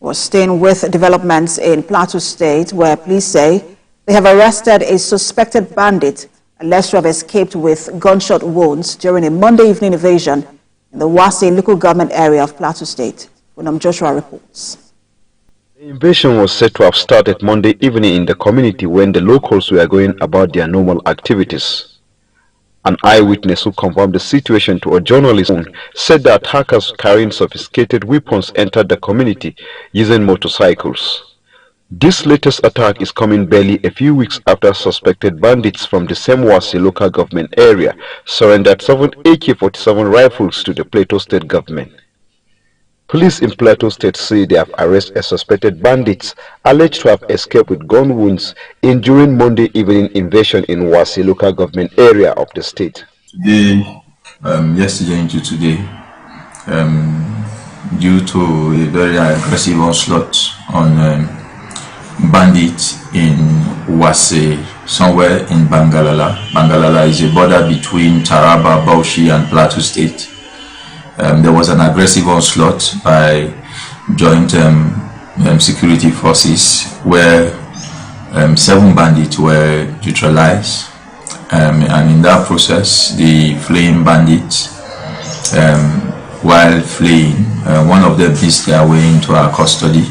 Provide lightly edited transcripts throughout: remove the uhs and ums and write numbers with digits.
We're staying with developments in Plateau State, where police say they have arrested a suspected bandit alleged to have escaped with gunshot wounds during a Monday evening invasion in the Wase local government area of Plateau State. Unam Joshua reports. The invasion was said to have started Monday evening in the community when the locals were going about their normal activities. An eyewitness who confirmed the situation to a journalist said the attackers carrying sophisticated weapons entered the community using motorcycles. This latest attack is coming barely a few weeks after suspected bandits from the same Wase local government area surrendered 7 AK-47 rifles to the Plateau State government. Police in Plateau State say they have arrested a suspected bandits alleged to have escaped with gun wounds during Monday evening invasion in Wase local government area of the state. Today, yesterday into today, due to a very aggressive onslaught on bandits in Wase, somewhere in Bangalala. Bangalala is a border between Taraba, Bauchi and Plateau State. There was an aggressive onslaught by joint security forces where 7 bandits were neutralized, and in that process the fleeing bandits, while fleeing, one of them missed their way into our custody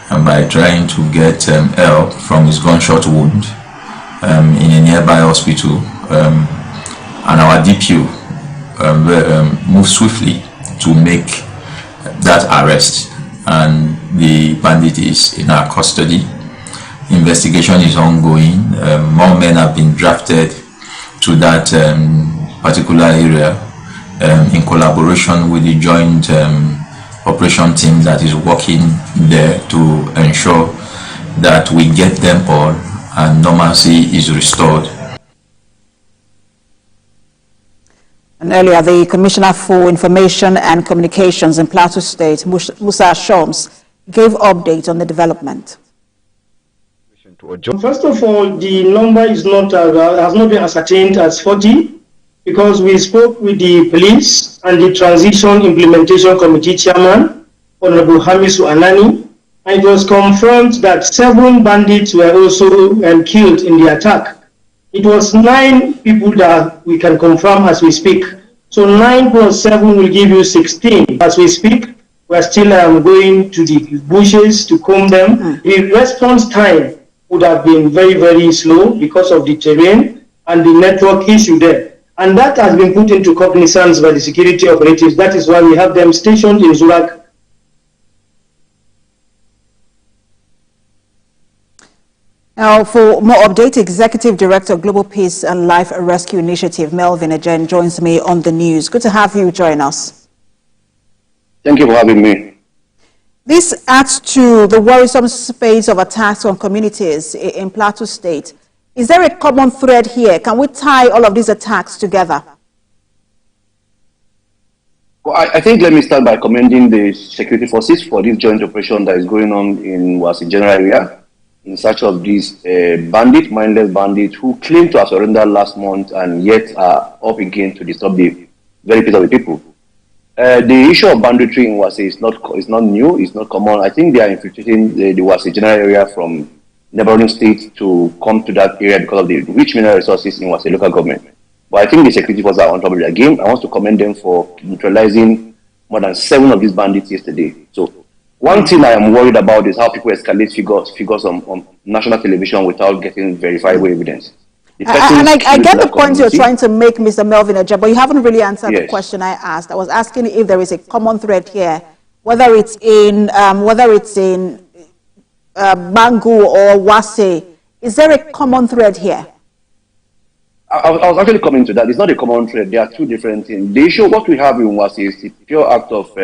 by trying to get help from his gunshot wound in a nearby hospital, and our DPO moved swiftly to make that arrest, and the bandit is in our custody. Investigation is ongoing. More men have been drafted to that particular area in collaboration with the joint operation team that is working there to ensure that we get them all and normalcy is restored. And earlier, the Commissioner for Information and Communications in Plateau State, Musa Shoms, gave update on the development. First of all, the number is not has not been ascertained as 40, because we spoke with the police and the Transition Implementation Committee Chairman, Honorable Hamisu Anani, and it was confirmed that 7 bandits were also killed in the attack. It was 9 people that we can confirm as we speak. So 9 plus 7 will give you 16. As we speak, we are still going to the bushes to comb them. The response time would have been very, very slow because of the terrain and the network issue there. And that has been put into cognizance by the security operatives. That is why we have them stationed in Zurak. Now, for more updates, Executive Director, Global Peace and Life Rescue Initiative, Melvin Ejen, joins me on the news. Good to have you join us. Thank you for having me. This adds to the worrisome space of attacks on communities in Plateau State. Is there a common thread here? Can we tie all of these attacks together? Well, I think let me start by commending the security forces for this joint operation that is going on in Wase general area in search of these mindless bandits who claim to have surrendered last month and yet are up again to disturb the very peace of the people. The issue of banditry in Wase is not new, it's not common. I think they are infiltrating the Wase general area from neighboring states to come to that area because of the rich mineral resources in Wase local government. But I think the security forces are on top of their game. I want to commend them for neutralizing more than 7 of these bandits yesterday. So one thing I am worried about is how people escalate figures on national television without getting verifiable evidence. And I get the point you're trying to make, Mr. Melvin Ejen, but you haven't really answered the question I asked. I was asking if there is a common thread here, whether it's in Bangu or Wase. Is there a common thread here? I was actually coming to that. It's not a common thread. There are 2 different things. The issue, what we have in Wase is the pure act of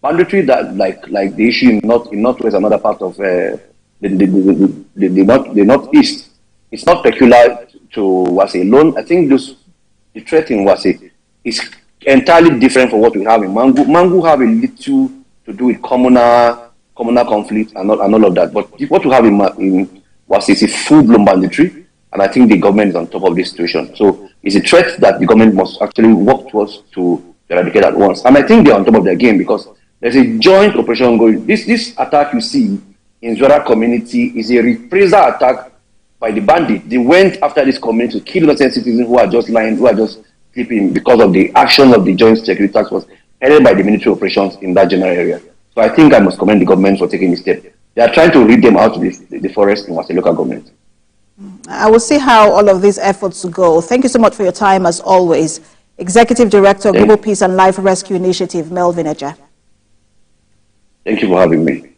banditry that, like the issue in Northwest, another part of the Northeast. It's not peculiar to Wase alone. I think the threat in Wase is entirely different from what we have in Mangu. Mangu have a little to do with communal conflict and all of that. But what we have in Wase is a full-blown banditry, and I think the government is on top of this situation. So it's a threat that the government must actually work towards to eradicate at once. And I think they're on top of their game because There's a joint operation going. This attack you see in Zora community is a reprisal attack by the bandit. They went after this community to kill innocent citizens who are just lying, who are just sleeping because of the action of the Joint Security Task Force headed by the military operations in that general area. So I think I must commend the government for taking this step. They are trying to rid them out of the forest in Wase local government. I will see how all of these efforts go. Thank you so much for your time, as always. Executive Director, Global Peace and Life Rescue Initiative, Melvin Eja. Thank you for having me.